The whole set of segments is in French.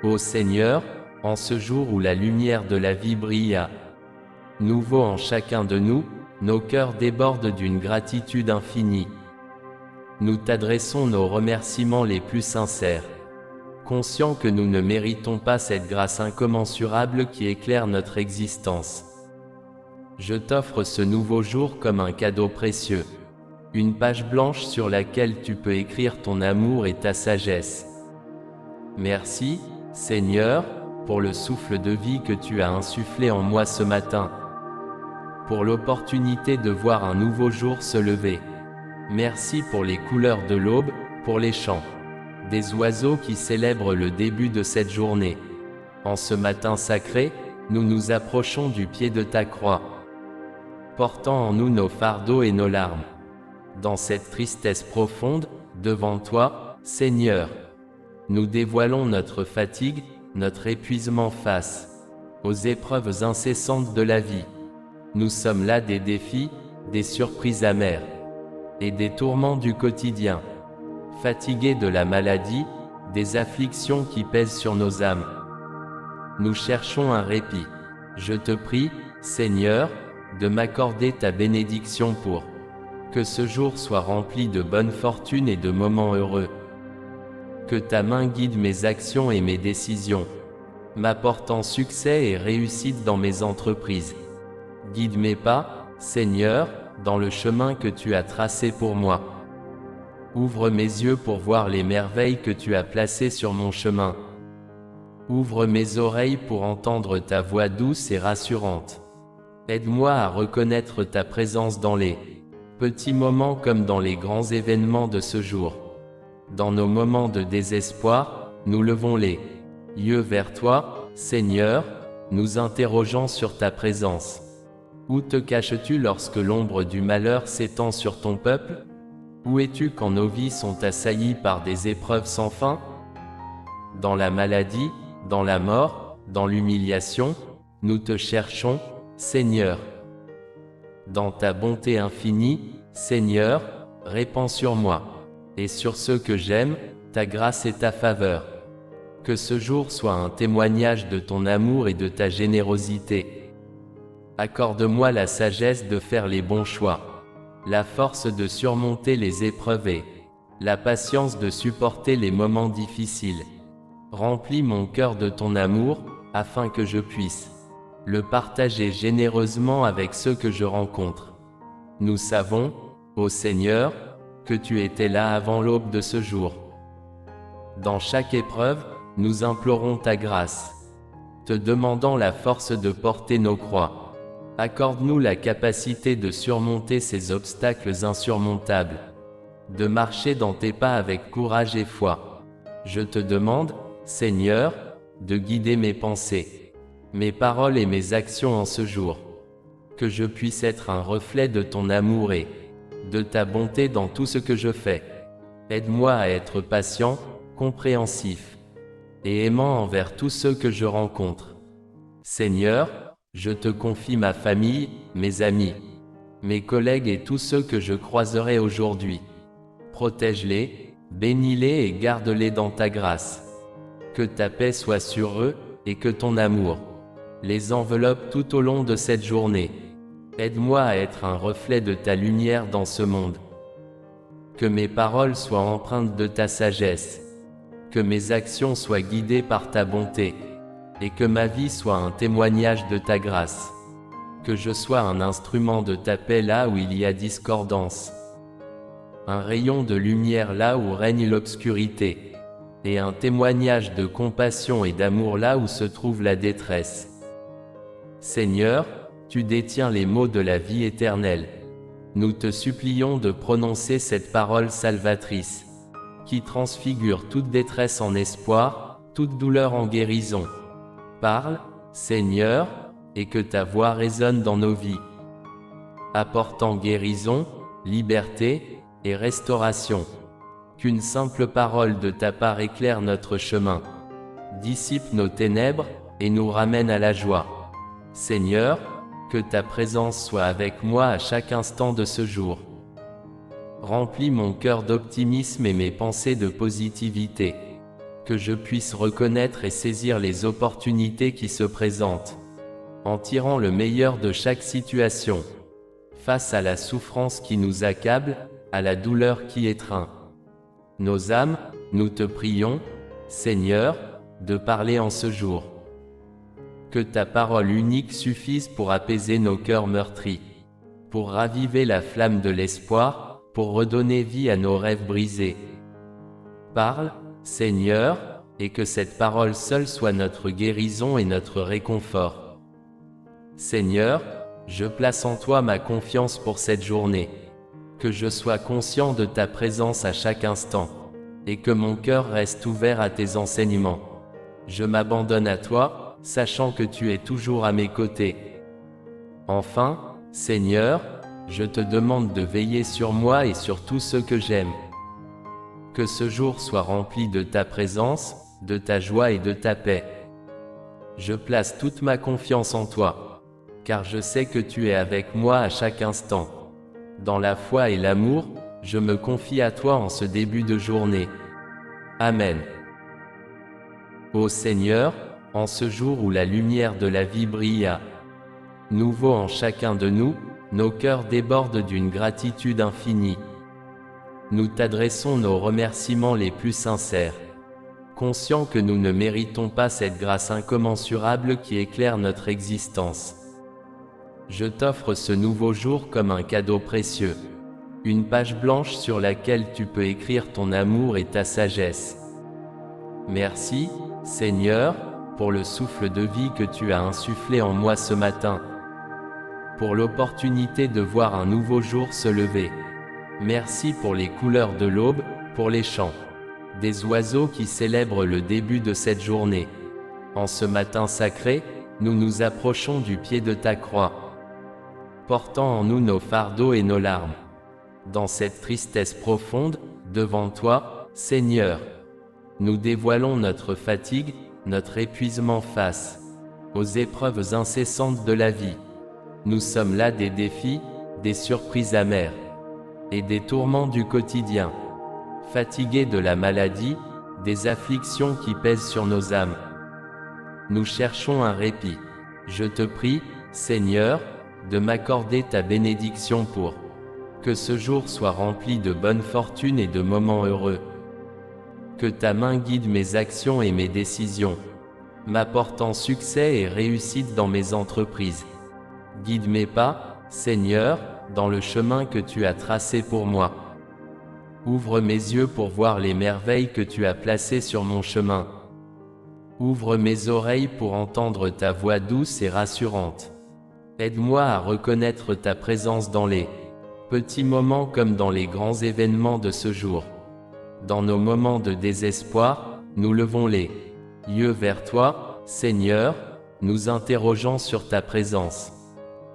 Ô Seigneur, en ce jour où la lumière de la vie brille à nouveau en chacun de nous, nos cœurs débordent d'une gratitude infinie. Nous t'adressons nos remerciements les plus sincères, conscients que nous ne méritons pas cette grâce incommensurable qui éclaire notre existence. Je t'offre ce nouveau jour comme un cadeau précieux, une page blanche sur laquelle tu peux écrire ton amour et ta sagesse. Merci, Seigneur, pour le souffle de vie que tu as insufflé en moi ce matin, pour l'opportunité de voir un nouveau jour se lever. Merci pour les couleurs de l'aube, pour les chants des oiseaux qui célèbrent le début de cette journée. En ce matin sacré, nous nous approchons du pied de ta croix, portant en nous nos fardeaux et nos larmes. Dans cette tristesse profonde, devant toi, Seigneur, nous dévoilons notre fatigue, notre épuisement face aux épreuves incessantes de la vie. Nous sommes là des défis, des surprises amères et des tourments du quotidien, fatigués de la maladie, des afflictions qui pèsent sur nos âmes. Nous cherchons un répit. Je te prie, Seigneur, de m'accorder ta bénédiction pour que ce jour soit rempli de bonne fortune et de moments heureux. Que ta main guide mes actions et mes décisions, m'apportant succès et réussite dans mes entreprises. Guide mes pas, Seigneur, dans le chemin que tu as tracé pour moi. Ouvre mes yeux pour voir les merveilles que tu as placées sur mon chemin. Ouvre mes oreilles pour entendre ta voix douce et rassurante. Aide-moi à reconnaître ta présence dans les petits moments comme dans les grands événements de ce jour. Dans nos moments de désespoir, nous levons les yeux vers toi, Seigneur, nous interrogeant sur ta présence. Où te caches-tu lorsque l'ombre du malheur s'étend sur ton peuple? Où es-tu quand nos vies sont assaillies par des épreuves sans fin? Dans la maladie, dans la mort, dans l'humiliation, nous te cherchons, Seigneur. Dans ta bonté infinie, Seigneur, répands sur moi, et sur ceux que j'aime, ta grâce et ta faveur. Que ce jour soit un témoignage de ton amour et de ta générosité. Accorde-moi la sagesse de faire les bons choix, la force de surmonter les épreuves et la patience de supporter les moments difficiles. Remplis mon cœur de ton amour, afin que je puisse le partager généreusement avec ceux que je rencontre. Nous savons, ô Seigneur, que tu étais là avant l'aube de ce jour. Dans chaque épreuve, nous implorons ta grâce, te demandant la force de porter nos croix. Accorde-nous la capacité de surmonter ces obstacles insurmontables, de marcher dans tes pas avec courage et foi. Je te demande, Seigneur, de guider mes pensées, mes paroles et mes actions en ce jour. Que je puisse être un reflet de ton amour et de ta bonté dans tout ce que je fais. Aide-moi à être patient, compréhensif et aimant envers tous ceux que je rencontre. Seigneur, je te confie ma famille, mes amis, mes collègues et tous ceux que je croiserai aujourd'hui. Protège-les, bénis-les et garde-les dans ta grâce. Que ta paix soit sur eux, et que ton amour les enveloppe tout au long de cette journée. Aide-moi à être un reflet de ta lumière dans ce monde. Que mes paroles soient empreintes de ta sagesse. Que mes actions soient guidées par ta bonté. Et que ma vie soit un témoignage de ta grâce. Que je sois un instrument de ta paix là où il y a discordance. Un rayon de lumière là où règne l'obscurité. Et un témoignage de compassion et d'amour là où se trouve la détresse. Seigneur, tu détiens les mots de la vie éternelle. Nous te supplions de prononcer cette parole salvatrice, qui transfigure toute détresse en espoir, toute douleur en guérison. Parle, Seigneur, et que ta voix résonne dans nos vies, apportant guérison, liberté et restauration. Qu'une simple parole de ta part éclaire notre chemin, dissipe nos ténèbres et nous ramène à la joie. Seigneur, que ta présence soit avec moi à chaque instant de ce jour. Remplis mon cœur d'optimisme et mes pensées de positivité. que je puisse reconnaître et saisir les opportunités qui se présentent, en tirant le meilleur de chaque situation, face à la souffrance qui nous accable, à la douleur qui étreint nos âmes. Nous te prions, Seigneur, de parler en ce jour. Que ta parole unique suffise pour apaiser nos cœurs meurtris, pour raviver la flamme de l'espoir, pour redonner vie à nos rêves brisés. Parle, Seigneur, et que cette parole seule soit notre guérison et notre réconfort. Seigneur, je place en toi ma confiance pour cette journée. Que je sois conscient de ta présence à chaque instant, et que mon cœur reste ouvert à tes enseignements. Je m'abandonne à toi, sachant que tu es toujours à mes côtés. Enfin, Seigneur, je te demande de veiller sur moi et sur tous ceux que j'aime. Que ce jour soit rempli de ta présence, de ta joie et de ta paix. Je place toute ma confiance en toi, car je sais que tu es avec moi à chaque instant. Dans la foi et l'amour, je me confie à toi en ce début de journée. Amen. Ô Seigneur, en ce jour où la lumière de la vie brille à nouveau en chacun de nous, nos cœurs débordent d'une gratitude infinie. Nous t'adressons nos remerciements les plus sincères, conscients que nous ne méritons pas cette grâce incommensurable qui éclaire notre existence. Je t'offre ce nouveau jour comme un cadeau précieux, une page blanche sur laquelle tu peux écrire ton amour et ta sagesse. Merci, Seigneur, pour le souffle de vie que tu as insufflé en moi ce matin, pour l'opportunité de voir un nouveau jour se lever. Merci pour les couleurs de l'aube, pour les chants des oiseaux qui célèbrent le début de cette journée. En ce matin sacré, nous nous approchons du pied de ta croix, portant en nous nos fardeaux et nos larmes. Dans cette tristesse profonde, devant toi, Seigneur, nous dévoilons notre fatigue, notre épuisement face aux épreuves incessantes de la vie. Nous sommes là des défis, des surprises amères et des tourments du quotidien, fatigués de la maladie, des afflictions qui pèsent sur nos âmes. Nous cherchons un répit. Je te prie, Seigneur, de m'accorder ta bénédiction pour que ce jour soit rempli de bonne fortune et de moments heureux. Que ta main guide mes actions et mes décisions, m'apportant succès et réussite dans mes entreprises. Guide mes pas, Seigneur, dans le chemin que tu as tracé pour moi. Ouvre mes yeux pour voir les merveilles que tu as placées sur mon chemin. Ouvre mes oreilles pour entendre ta voix douce et rassurante. Aide-moi à reconnaître ta présence dans les petits moments comme dans les grands événements de ce jour. Dans nos moments de désespoir, nous levons les yeux vers toi, Seigneur, nous interrogeant sur ta présence.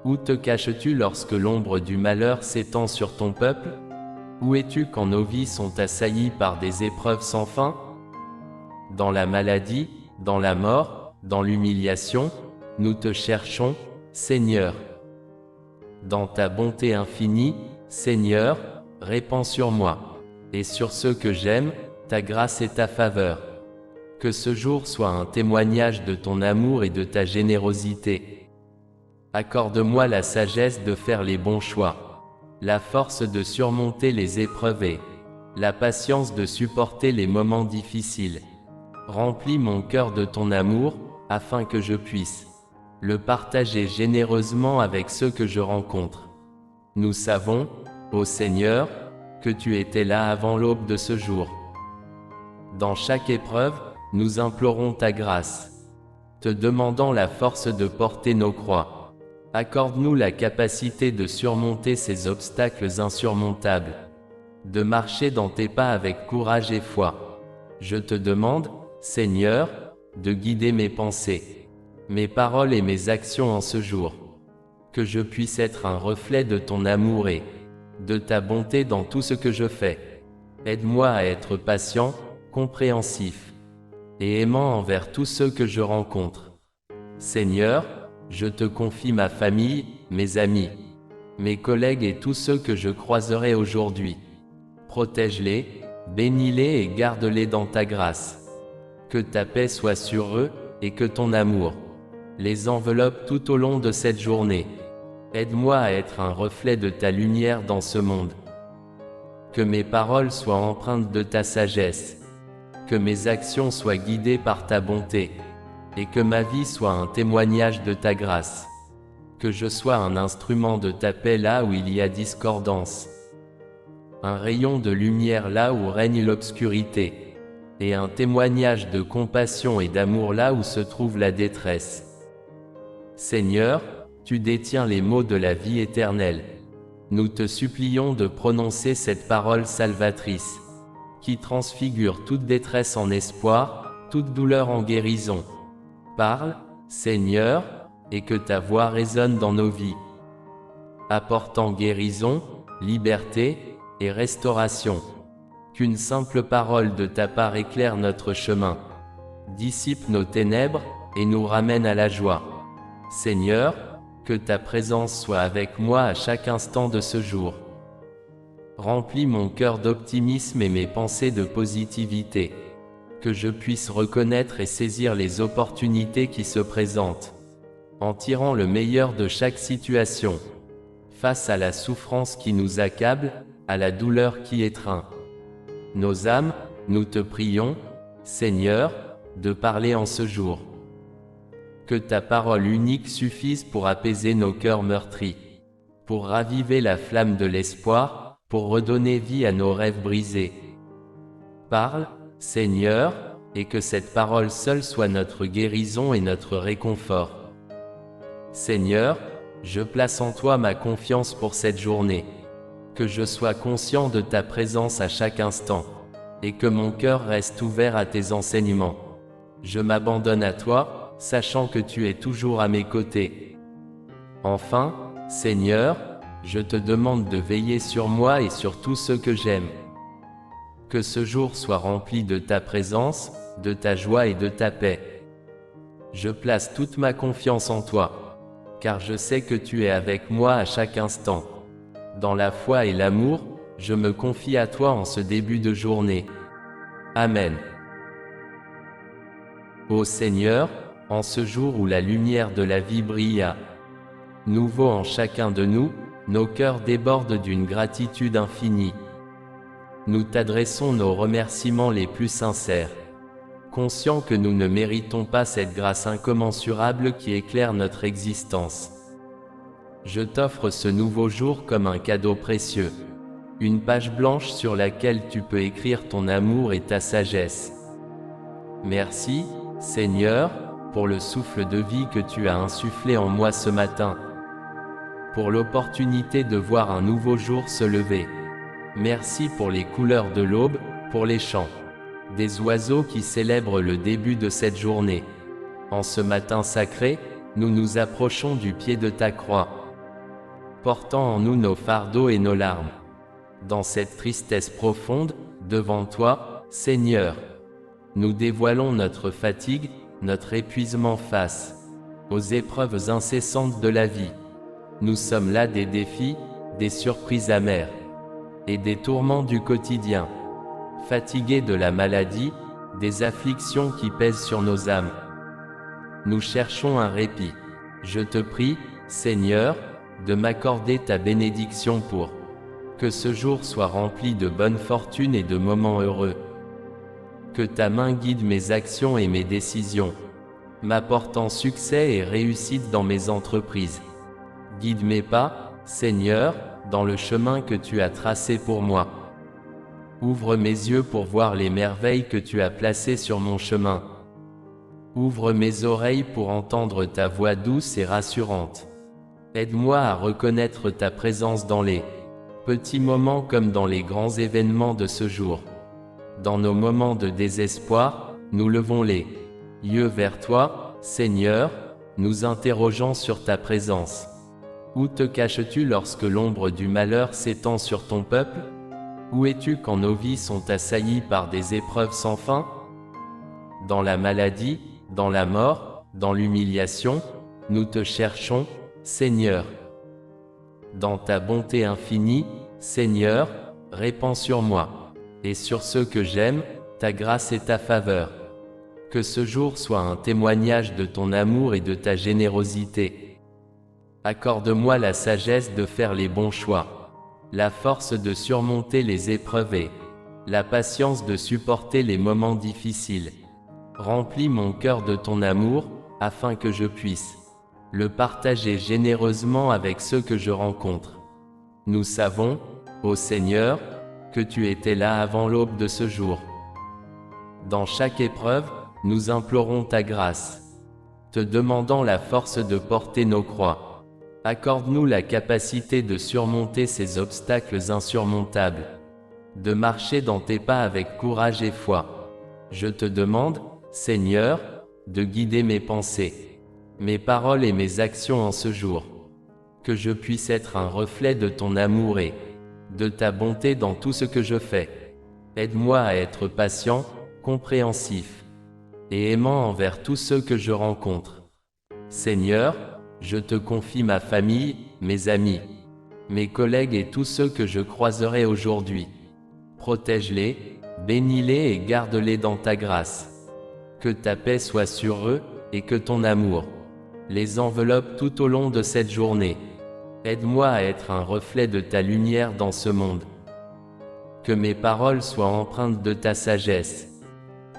Où te caches-tu lorsque l'ombre du malheur s'étend sur ton peuple? Où es-tu quand nos vies sont assaillies par des épreuves sans fin? Dans la maladie, dans la mort, dans l'humiliation, nous te cherchons, Seigneur. Dans ta bonté infinie, Seigneur, répands sur moi, et sur ceux que j'aime, ta grâce et ta faveur. Que ce jour soit un témoignage de ton amour et de ta générosité. Accorde-moi la sagesse de faire les bons choix, la force de surmonter les épreuves et la patience de supporter les moments difficiles. Remplis mon cœur de ton amour, afin que je puisse le partager généreusement avec ceux que je rencontre. Nous savons, ô Seigneur, que tu étais là avant l'aube de ce jour. Dans chaque épreuve, nous implorons ta grâce, te demandant la force de porter nos croix. Accorde-nous la capacité de surmonter ces obstacles insurmontables, de marcher dans tes pas avec courage et foi. Je te demande, Seigneur, de guider mes pensées, mes paroles et mes actions en ce jour. Que je puisse être un reflet de ton amour et de ta bonté dans tout ce que je fais. Aide-moi à être patient, compréhensif et aimant envers tous ceux que je rencontre. Seigneur, je te confie ma famille, mes amis, mes collègues et tous ceux que je croiserai aujourd'hui. Protège-les, bénis-les et garde-les dans ta grâce. Que ta paix soit sur eux, et que ton amour les enveloppe tout au long de cette journée. Aide-moi à être un reflet de ta lumière dans ce monde. Que mes paroles soient empreintes de ta sagesse. Que mes actions soient guidées par ta bonté. Et que ma vie soit un témoignage de ta grâce. Que je sois un instrument de ta paix là où il y a discordance. Un rayon de lumière là où règne l'obscurité. Et un témoignage de compassion et d'amour là où se trouve la détresse. Seigneur, tu détiens les mots de la vie éternelle. Nous te supplions de prononcer cette parole salvatrice, qui transfigure toute détresse en espoir, toute douleur en guérison. Parle, Seigneur, et que ta voix résonne dans nos vies, apportant guérison, liberté et restauration. Qu'une simple parole de ta part éclaire notre chemin, dissipe nos ténèbres et nous ramène à la joie. Seigneur, que ta présence soit avec moi à chaque instant de ce jour. Remplis mon cœur d'optimisme et mes pensées de positivité. Que je puisse reconnaître et saisir les opportunités qui se présentent, en tirant le meilleur de chaque situation. Face à la souffrance qui nous accable, à la douleur qui étreint nos âmes, nous te prions, Seigneur, de parler en ce jour. Que ta parole unique suffise pour apaiser nos cœurs meurtris, pour raviver la flamme de l'espoir, pour redonner vie à nos rêves brisés. Parle, Seigneur, et que cette parole seule soit notre guérison et notre réconfort. Seigneur, je place en toi ma confiance pour cette journée. Que je sois conscient de ta présence à chaque instant, et que mon cœur reste ouvert à tes enseignements. Je m'abandonne à toi, sachant que tu es toujours à mes côtés. Enfin, Seigneur, je te demande de veiller sur moi et sur tous ceux que j'aime. Que ce jour soit rempli de ta présence, de ta joie et de ta paix. Je place toute ma confiance en toi, car je sais que tu es avec moi à chaque instant. Dans la foi et l'amour, je me confie à toi en ce début de journée. Amen. Ô Seigneur, en ce jour où la lumière de la vie brille à nouveau en chacun de nous, nos cœurs débordent d'une gratitude infinie. Nous t'adressons nos remerciements les plus sincères, conscients que nous ne méritons pas cette grâce incommensurable qui éclaire notre existence. Je t'offre ce nouveau jour comme un cadeau précieux, une page blanche sur laquelle tu peux écrire ton amour et ta sagesse. Merci, Seigneur, pour le souffle de vie que tu as insufflé en moi ce matin, pour l'opportunité de voir un nouveau jour se lever. Merci pour les couleurs de l'aube, pour les chants des oiseaux qui célèbrent le début de cette journée. En ce matin sacré, nous nous approchons du pied de ta croix, portant en nous nos fardeaux et nos larmes. Dans cette tristesse profonde, devant toi, Seigneur, nous dévoilons notre fatigue, notre épuisement face aux épreuves incessantes de la vie. Nous sommes là des défis, des surprises amères et des tourments du quotidien, fatigués de la maladie, des afflictions qui pèsent sur nos âmes. Nous cherchons un répit. Je te prie, Seigneur, de m'accorder ta bénédiction pour que ce jour soit rempli de bonne fortune et de moments heureux. Que ta main guide mes actions et mes décisions, m'apportant succès et réussite dans mes entreprises. Guide mes pas, Seigneur, dans le chemin que tu as tracé pour moi. Ouvre mes yeux pour voir les merveilles que tu as placées sur mon chemin. Ouvre mes oreilles pour entendre ta voix douce et rassurante. Aide-moi à reconnaître ta présence dans les petits moments comme dans les grands événements de ce jour. Dans nos moments de désespoir, nous levons les yeux vers toi, Seigneur, nous interrogeant sur ta présence. Où te caches-tu lorsque l'ombre du malheur s'étend sur ton peuple? Où es-tu quand nos vies sont assaillies par des épreuves sans fin? Dans la maladie, dans la mort, dans l'humiliation, nous te cherchons, Seigneur. Dans ta bonté infinie, Seigneur, répands sur moi, et sur ceux que j'aime, ta grâce et ta faveur. Que ce jour soit un témoignage de ton amour et de ta générosité. Accorde-moi la sagesse de faire les bons choix, la force de surmonter les épreuves et la patience de supporter les moments difficiles. Remplis mon cœur de ton amour, afin que je puisse le partager généreusement avec ceux que je rencontre. Nous savons, ô Seigneur, que tu étais là avant l'aube de ce jour. Dans chaque épreuve, nous implorons ta grâce, te demandant la force de porter nos croix. Accorde-nous la capacité de surmonter ces obstacles insurmontables, de marcher dans tes pas avec courage et foi. Je te demande, Seigneur, de guider mes pensées, mes paroles et mes actions en ce jour. Que je puisse être un reflet de ton amour et de ta bonté dans tout ce que je fais. Aide-moi à être patient, compréhensif et aimant envers tous ceux que je rencontre. Seigneur, je te confie ma famille, mes amis, mes collègues et tous ceux que je croiserai aujourd'hui. Protège-les, bénis-les et garde-les dans ta grâce. Que ta paix soit sur eux, et que ton amour les enveloppe tout au long de cette journée. Aide-moi à être un reflet de ta lumière dans ce monde. Que mes paroles soient empreintes de ta sagesse,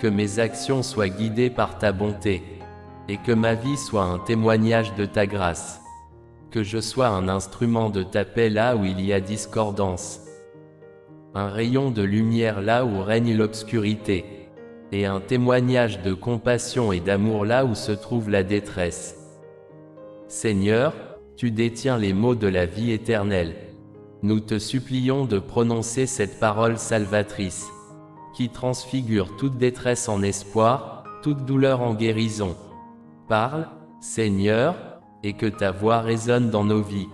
que mes actions soient guidées par ta bonté, et que ma vie soit un témoignage de ta grâce. Que je sois un instrument de ta paix là où il y a discordance, un rayon de lumière là où règne l'obscurité, et un témoignage de compassion et d'amour là où se trouve la détresse. Seigneur, tu détiens les mots de la vie éternelle. Nous te supplions de prononcer cette parole salvatrice, qui transfigure toute détresse en espoir, toute douleur en guérison. Parle, Seigneur, et que ta voix résonne dans nos vies,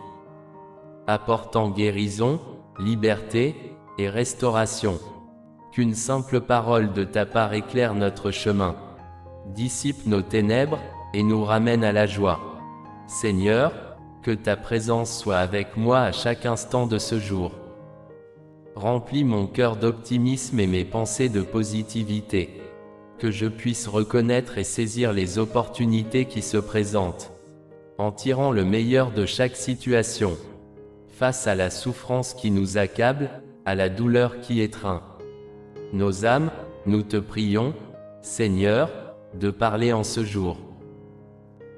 apportant guérison, liberté et restauration. Qu'une simple parole de ta part éclaire notre chemin, dissipe nos ténèbres et nous ramène à la joie. Seigneur, que ta présence soit avec moi à chaque instant de ce jour. Remplis mon cœur d'optimisme et mes pensées de positivité, que je puisse reconnaître et saisir les opportunités qui se présentent, en tirant le meilleur de chaque situation, face à la souffrance qui nous accable, à la douleur qui étreint nos âmes. Nous te prions, Seigneur, de parler en ce jour.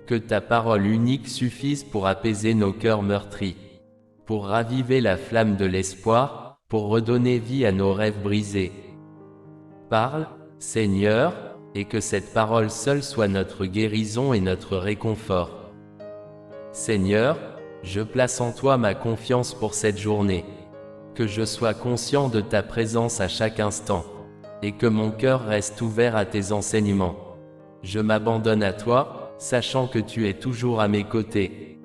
Que ta parole unique suffise pour apaiser nos cœurs meurtris, pour raviver la flamme de l'espoir, pour redonner vie à nos rêves brisés. Parle, Seigneur, et que cette parole seule soit notre guérison et notre réconfort. Seigneur, je place en toi ma confiance pour cette journée. Que je sois conscient de ta présence à chaque instant, et que mon cœur reste ouvert à tes enseignements. Je m'abandonne à toi, sachant que tu es toujours à mes côtés.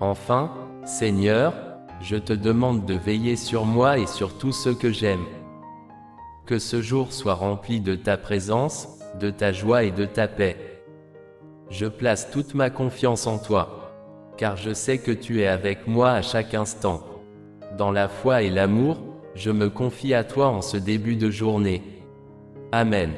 Enfin, Seigneur, je te demande de veiller sur moi et sur tous ceux que j'aime. Que ce jour soit rempli de ta présence, de ta joie et de ta paix. Je place toute ma confiance en toi, car je sais que tu es avec moi à chaque instant. Dans la foi et l'amour, je me confie à toi en ce début de journée. Amen.